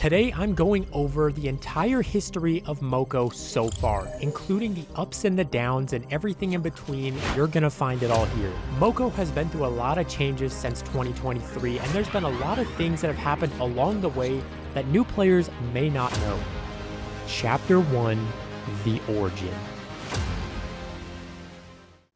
Today I'm going over the entire history of Moco so far, including the ups and the downs and everything in between. You're gonna find it all here. Moco has been through a lot of changes since 2023, and there's been a lot of things that have happened along the way that new players may not know. Chapter 1: The Origin.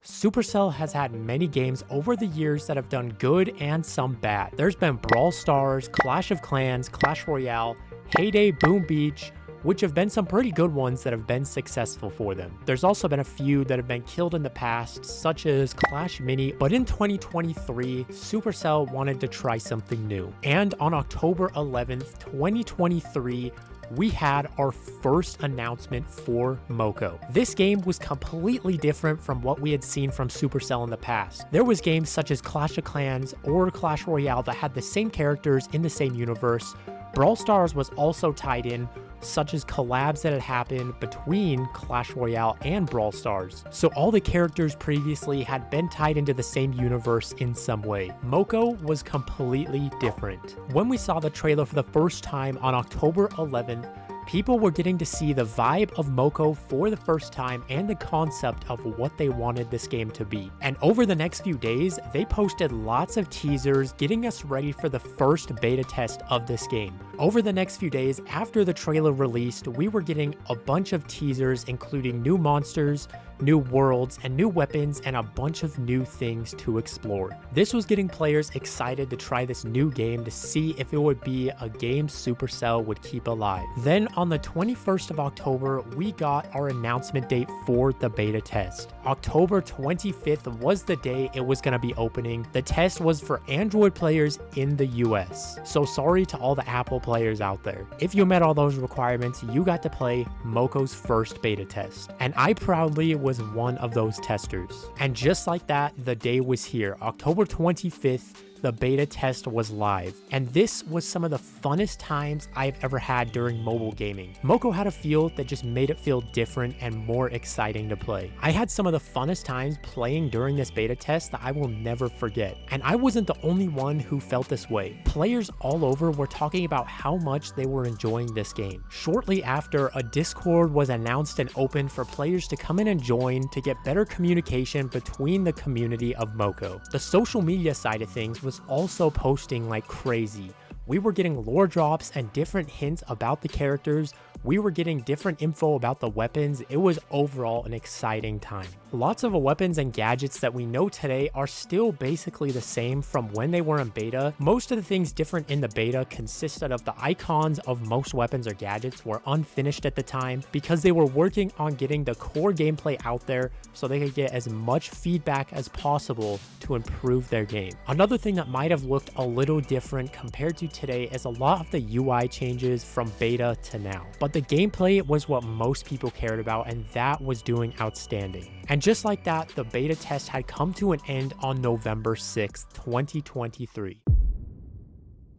Supercell has had many games over the years that have done good and some bad. There's been Brawl Stars, Clash of Clans, Clash Royale, Heyday, Boom Beach, which have been some pretty good ones that have been successful for them. There's also been a few that have been killed in the past, such as Clash Mini, but in 2023, Supercell wanted to try something new. And on October 11th, 2023, we had our first announcement for Moco. This game was completely different from what we had seen from Supercell in the past. There was games such as Clash of Clans or Clash Royale that had the same characters in the same universe. Brawl Stars was also tied in, such as collabs that had happened between Clash Royale and Brawl Stars. So all the characters previously had been tied into the same universe in some way. Moco was completely different. When we saw the trailer for the first time on October 11th, people were getting to see the vibe of Moco for the first time and the concept of what they wanted this game to be. And over the next few days, they posted lots of teasers getting us ready for the first beta test of this game. Over the next few days after the trailer released, we were getting a bunch of teasers including new monsters, new worlds, and new weapons, and a bunch of new things to explore. This was getting players excited to try this new game to see if it would be a game Supercell would keep alive. Then on the 21st of October, we got our announcement date for the beta test. October 25th was the day it was going to be opening. The test was for Android players in the US. So sorry to all the Apple players out there. If you met all those requirements, you got to play Moco's first beta test. And I proudly was one of those testers. And just like that, the day was here. October 25th, the beta test was live, and this was some of the funnest times I've ever had during mobile gaming. Moco had a feel that just made it feel different and more exciting to play. I had some of the funnest times playing during this beta test that I will never forget, and I wasn't the only one who felt this way. Players all over were talking about how much they were enjoying this game. Shortly after, a Discord was announced and opened for players to come in and join to get better communication between the community of Moco. The social media side of things was also posting like crazy. We were getting lore drops and different hints about the characters. We were getting different info about the weapons. It was overall an exciting time. Lots of the weapons and gadgets that we know today are still basically the same from when they were in beta. Most of the things different in the beta consisted of the icons of most weapons or gadgets were unfinished at the time because they were working on getting the core gameplay out there so they could get as much feedback as possible to improve their game. Another thing that might have looked a little different compared to today is a lot of the UI changes from beta to now. But the gameplay was what most people cared about, and that was doing outstanding. And just like that, the beta test had come to an end on November 6th, 2023.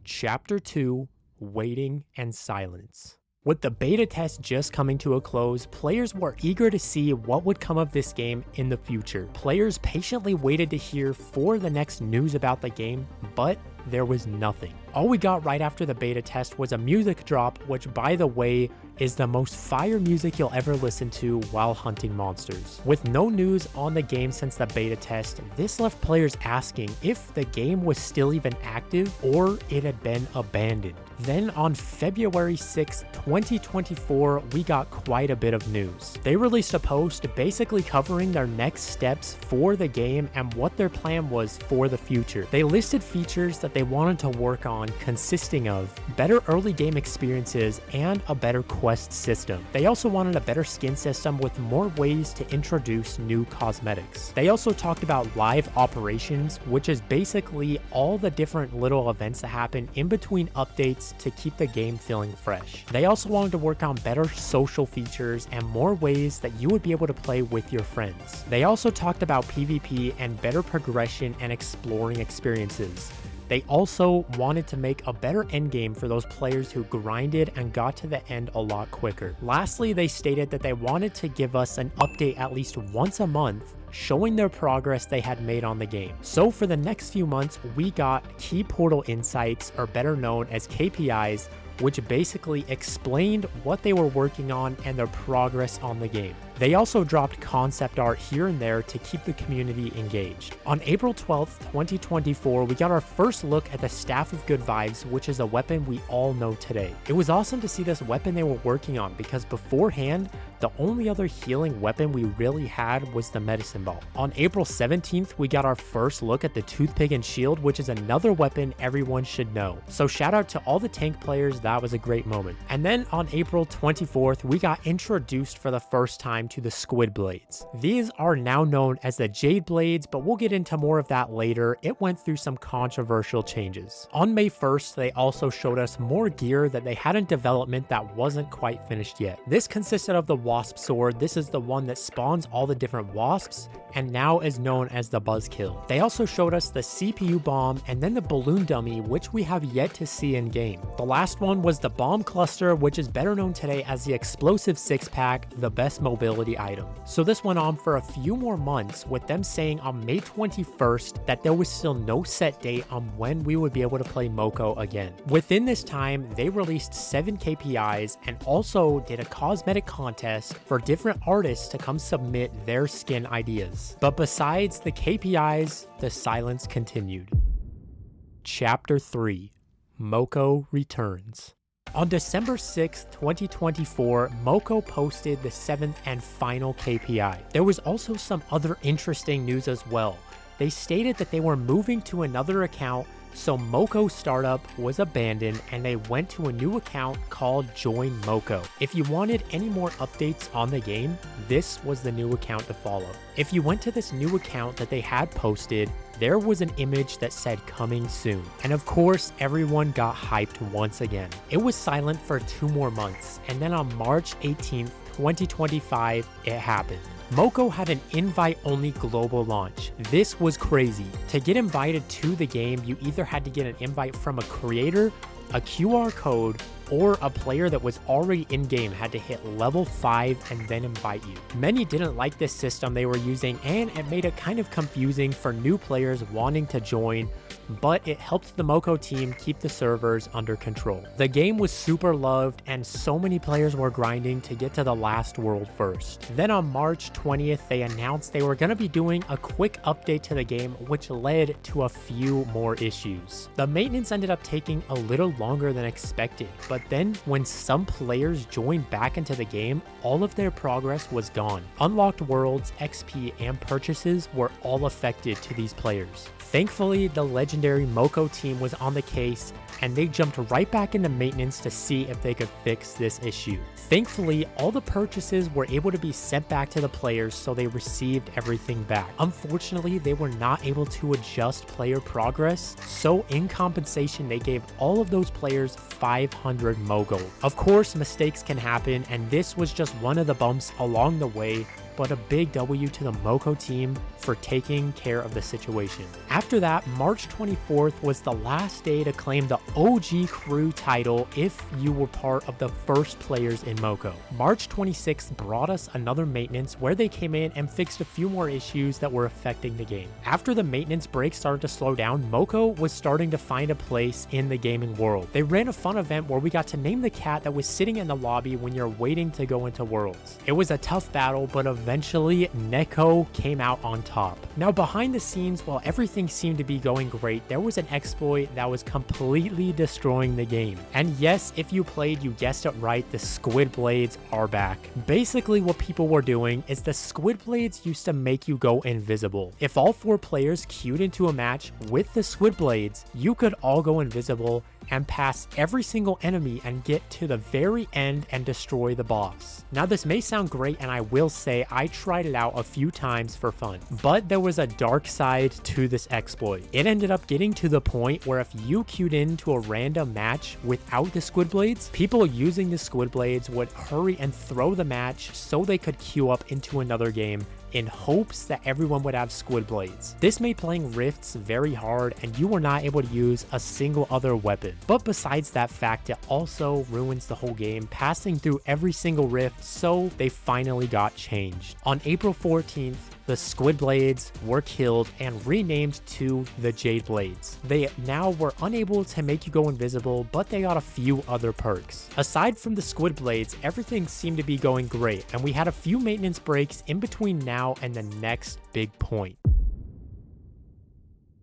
Chapter 2: Waiting and Silence. With the beta test just coming to a close, players were eager to see what would come of this game in the future. Players patiently waited to hear for the next news about the game, but there was nothing. All we got right after the beta test was a music drop, which, by the way, is the most fire music you'll ever listen to while hunting monsters. With no news on the game since the beta test, this left players asking if the game was still even active or it had been abandoned. Then on February 6th, 2024, we got quite a bit of news. They released a post basically covering their next steps for the game and what their plan was for the future. They listed features that they wanted to work on, consisting of better early game experiences and a better quest system. They also wanted a better skin system with more ways to introduce new cosmetics. They also talked about live operations, which is basically all the different little events that happen in between updates to keep the game feeling fresh. They also wanted to work on better social features and more ways that you would be able to play with your friends. They also talked about PvP and better progression and exploring experiences. They also wanted to make a better endgame for those players who grinded and got to the end a lot quicker. Lastly, they stated that they wanted to give us an update at least once a month showing their progress they had made on the game. So for the next few months, we got key portal insights, or better known as KPIs, which basically explained what they were working on and their progress on the game. They also dropped concept art here and there to keep the community engaged. On April 12th, 2024, we got our first look at the Staff of Good Vibes, which is a weapon we all know today. It was awesome to see this weapon they were working on because beforehand, the only other healing weapon we really had was the medicine ball. On April 17th, we got our first look at the Toothpick and Shield, which is another weapon everyone should know. So shout out to all the tank players, that was a great moment. And then on April 24th, we got introduced for the first time to the Squid Blades. These are now known as the Jade Blades, but we'll get into more of that later. It went through some controversial changes. On May 1st, they also showed us more gear that they had in development that wasn't quite finished yet. This consisted of the Wasp Sword. This is the one that spawns all the different wasps and now is known as the Buzzkill. They also showed us the CPU bomb and then the balloon dummy, which we have yet to see in game. The last one was the bomb cluster, which is better known today as the explosive 6-pack, the best mobility item. So this went on for a few more months, with them saying on May 21st that there was still no set date on when we would be able to play Moco again. Within this time, they released 7 KPIs and also did a cosmetic contest for different artists to come submit their skin ideas. But besides the KPIs, the silence continued. Chapter 3: Moco Returns. On December 6, 2024, Moco posted the 7th and final KPI. There was also some other interesting news as well. They stated that they were moving to another account, so Moco Startup was abandoned and they went to a new account called Join Moco. If you wanted any more updates on the game, this was the new account to follow. If you went to this new account that they had posted, there was an image that said coming soon. And of course, everyone got hyped once again. It was silent for 2 more months, and then on March 18th, 2025, it happened. Moco had an invite-only global launch. This was crazy. To get invited to the game, you either had to get an invite from a creator, a QR code, or a player that was already in-game had to hit level 5 and then invite you. Many didn't like this system they were using, and it made it kind of confusing for new players wanting to join, but it helped the Moco team keep the servers under control. The game was super loved, and so many players were grinding to get to the last world first. Then on March 20th, they announced they were going to be doing a quick update to the game, which led to a few more issues. The maintenance ended up taking a little longer than expected, but then when some players joined back into the game, all of their progress was gone. Unlocked worlds, XP, and purchases were all affected to these players. Thankfully, the legendary Moco team was on the case, and they jumped right back into maintenance to see if they could fix this issue. Thankfully, all the purchases were able to be sent back to the players, so they received everything back. Unfortunately, they were not able to adjust player progress, so in compensation, they gave all of those players 500 Mogo. Of course, mistakes can happen, and this was just one of the bumps along the way, but a big W to the Moco team for taking care of the situation. After that, March 24th was the last day to claim the OG crew title if you were part of the first players in Moco. March 26th brought us another maintenance where they came in and fixed a few more issues that were affecting the game. After the maintenance break started to slow down, Moco was starting to find a place in the gaming world. They ran a fun event where we got to name the cat that was sitting in the lobby when you're waiting to go into Worlds. It was a tough battle, but eventually Neko came out on top. Now behind the scenes, while everything seemed to be going great, there was an exploit that was completely destroying the game. And yes, if you played, you guessed it right, the Squid Blades are back. Basically what people were doing is the Squid Blades used to make you go invisible. If all 4 players queued into a match with the Squid Blades, you could all go invisible and pass every single enemy and get to the very end and destroy the boss. Now this may sound great, and I will say I tried it out a few times for fun, but there was a dark side to this exploit. It ended up getting to the point where if you queued into a random match without the Squid Blades, people using the Squid Blades would hurry and throw the match so they could queue up into another game in hopes that everyone would have Squid Blades. This made playing Rifts very hard, and you were not able to use a single other weapon. But besides that fact, it also ruins the whole game, passing through every single rift, so they finally got changed. On April 14th, the Squid Blades were killed and renamed to the Jade Blades. They now were unable to make you go invisible, but they got a few other perks. Aside from the Squid Blades, everything seemed to be going great, and we had a few maintenance breaks in between now and the next big point.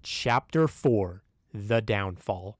Chapter 4: The Downfall.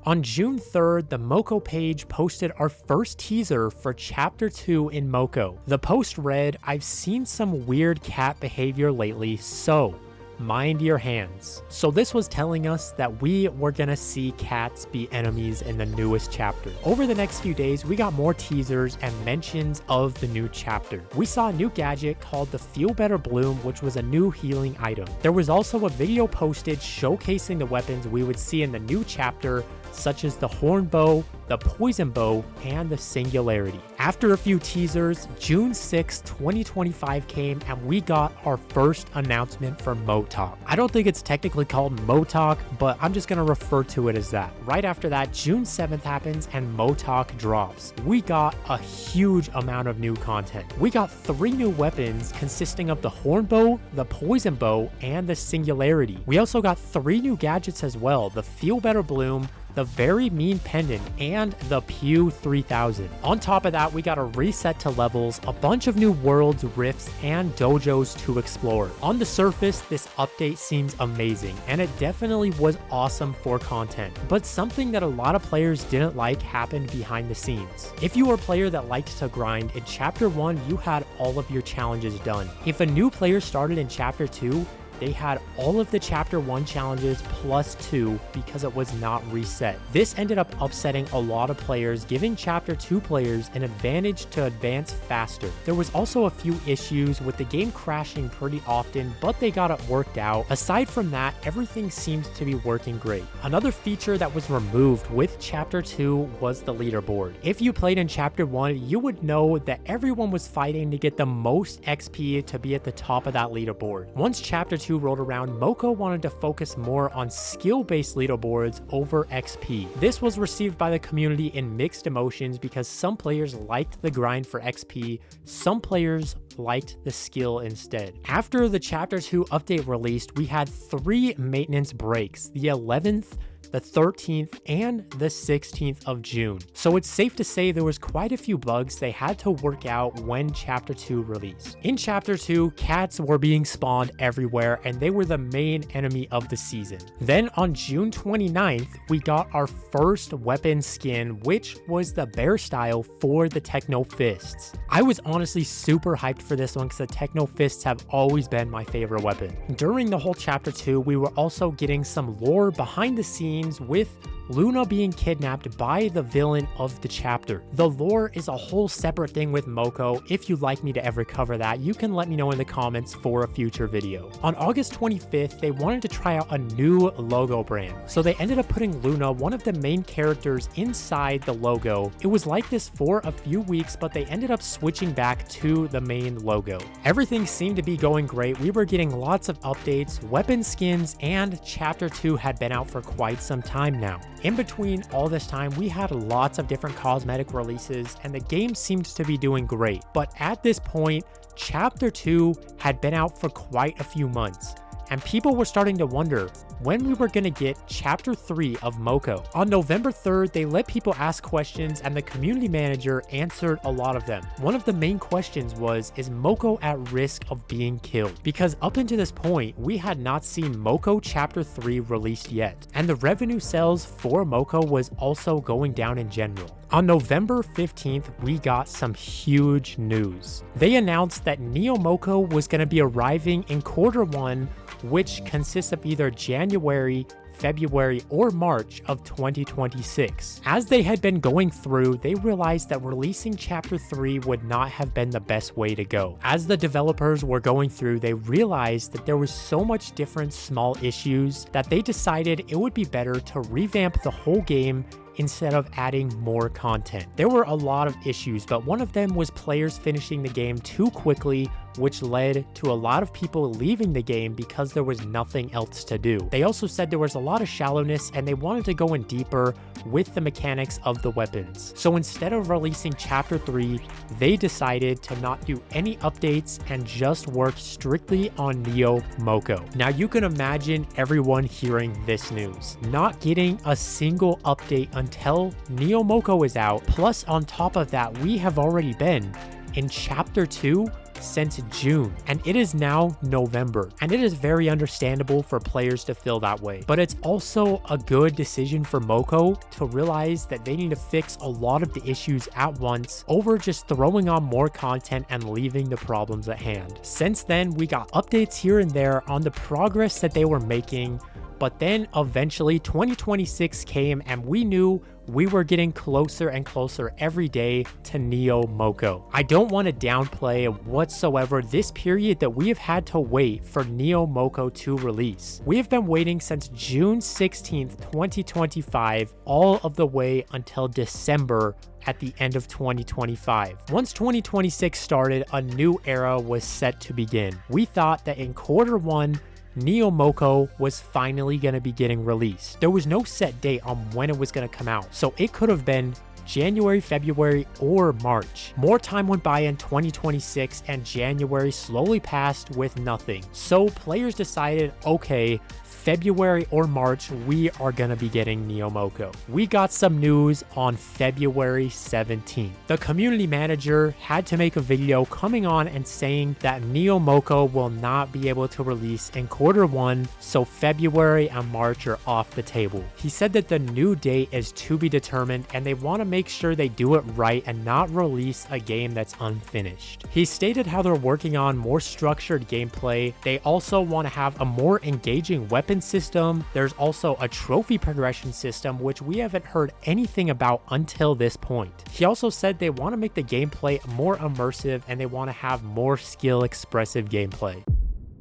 On June 3rd, the Moco page posted our first teaser for Chapter 2 in Moco. The post read, "I've seen some weird cat behavior lately, so mind your hands." So this was telling us that we were gonna see cats be enemies in the newest chapter. Over the next few days, we got more teasers and mentions of the new chapter. We saw a new gadget called the Feel Better Bloom, which was a new healing item. There was also a video posted showcasing the weapons we would see in the new chapter, such as the Horn Bow, the Poison Bow, and the Singularity. After a few teasers, June 6, 2025 came and we got our first announcement for Moco. I don't think it's technically called Moco, but I'm just gonna refer to it as that. Right after that, June 7th happens and Moco drops. We got a huge amount of new content. We got 3 new weapons consisting of the Horn Bow, the Poison Bow, and the Singularity. We also got 3 new gadgets as well, the Feel Better Bloom, the Very Mean Pendant, and the Pew 3000. On top of that, we got a reset to levels, a bunch of new worlds, rifts, and dojos to explore. On the surface, this update seems amazing, and it definitely was awesome for content. But something that a lot of players didn't like happened behind the scenes. If you were a player that liked to grind, in Chapter 1, you had all of your challenges done. If a new player started in Chapter 2, they had all of the Chapter 1 challenges plus 2 because it was not reset. This ended up upsetting a lot of players, giving Chapter 2 players an advantage to advance faster. There was also a few issues with the game crashing pretty often, but they got it worked out. Aside from that, everything seemed to be working great. Another feature that was removed with Chapter 2 was the leaderboard. If you played in Chapter 1, you would know that everyone was fighting to get the most XP to be at the top of that leaderboard. Once Chapter 2 rolled around, Moco wanted to focus more on skill-based leaderboards over XP. This was received by the community in mixed emotions because some players liked the grind for XP, some players liked the skill instead. After the Chapter 2 update released, we had 3 maintenance breaks, the 11th, the 13th, and the 16th of June. So it's safe to say there was quite a few bugs they had to work out when Chapter 2 released. In Chapter 2, cats were being spawned everywhere and they were the main enemy of the season. Then on June 29th, we got our first weapon skin, which was the bear style for the Techno Fists. I was honestly super hyped for this one because the Techno Fists have always been my favorite weapon. During the whole Chapter 2, we were also getting some lore behind the scenes with Luna being kidnapped by the villain of the chapter. The lore is a whole separate thing with Moco. If you'd like me to ever cover that, you can let me know in the comments for a future video. On August 25th, they wanted to try out a new logo brand. So they ended up putting Luna, one of the main characters, inside the logo. It was like this for a few weeks, but they ended up switching back to the main logo. Everything seemed to be going great. We were getting lots of updates, weapon skins, and Chapter 2 had been out for quite some time now. In between all this time, we had lots of different cosmetic releases and the game seemed to be doing great. But at this point, Chapter 2 had been out for quite a few months, and people were starting to wonder when we were going to get Chapter 3 of Moco. On November 3rd, they let people ask questions and the community manager answered a lot of them. One of the main questions was, is Moco at risk of being killed? Because up until this point, we had not seen Moco Chapter 3 released yet, and the revenue sales for Moco was also going down in general. On November 15th, we got some huge news. They announced that Neo Moco was going to be arriving in Quarter 1, which consists of either January, February, or March of 2026. As they had been going through, they realized that releasing Chapter 3 would not have been the best way to go. As the developers were going through, they realized that there was so much different small issues that they decided it would be better to revamp the whole game instead of adding more content. There were a lot of issues, but one of them was players finishing the game too quickly which led to a lot of people leaving the game because there was nothing else to do. They also said there was a lot of shallowness and they wanted to go in deeper with the mechanics of the weapons. So instead of releasing Chapter 3, they decided to not do any updates and just work strictly on Neo Moco. Now you can imagine everyone hearing this news, not getting a single update until Neo Moco is out. Plus on top of that, we have already been in Chapter 2 since June, and it is now November, and it is very understandable for players to feel that way. But it's also a good decision for Moco to realize that they need to fix a lot of the issues at once over just throwing on more content and leaving the problems at hand. Since then, we got updates here and there on the progress that they were making, but then eventually 2026 came and we knew we were getting closer and closer every day to Neo Moco. I don't want to downplay whatsoever this period that we have had to wait for Neo Moco to release. We have been waiting since June 16th, 2025, all of the way until December at the end of 2025. Once 2026 started, a new era was set to begin. We thought that in Q1, Neo Moco was finally going to be getting released. There was no set date on when it was going to come out, so it could have been January, February, or March. More time went by in 2026 and January slowly passed with nothing. So players decided, okay, February or March, we are gonna be getting Neo Moco. We got some news on February 17th. The community manager had to make a video coming on and saying that Neo Moco will not be able to release in Q1, so February and March are off the table. He said that the new date is to be determined and they want to make sure they do it right and not release a game that's unfinished. He stated how they're working on more structured gameplay. They also want to have a more engaging weapon system. There's also a trophy progression system, which we haven't heard anything about until this point. He also said they want to make the gameplay more immersive and they want to have more skill expressive gameplay.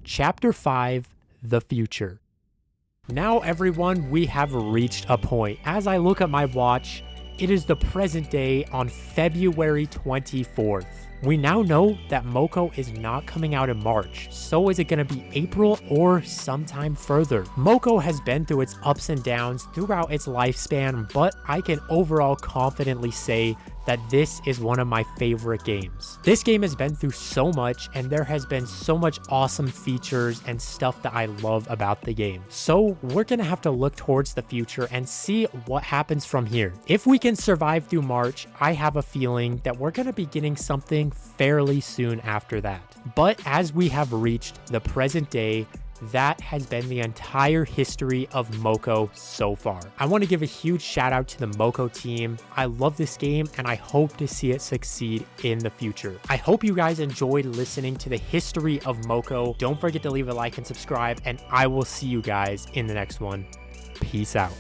Chapter 5, The Future. Now everyone, we have reached a point. As I look at my watch, it is the present day on February 24th. We now know that Moco is not coming out in March, so is it going to be April or sometime further? Moco has been through its ups and downs throughout its lifespan, but I can overall confidently say that this is one of my favorite games. This game has been through so much and there has been so much awesome features and stuff that I love about the game. So we're gonna have to look towards the future and see what happens from here. If we can survive through March, I have a feeling that we're gonna be getting something fairly soon after that. But as we have reached the present day, that has been the entire history of Moco so far. I want to give a huge shout out to the Moco team. I love this game and I hope to see it succeed in the future. I hope you guys enjoyed listening to the history of Moco. Don't forget to leave a like and subscribe, and I will see you guys in the next one. Peace out.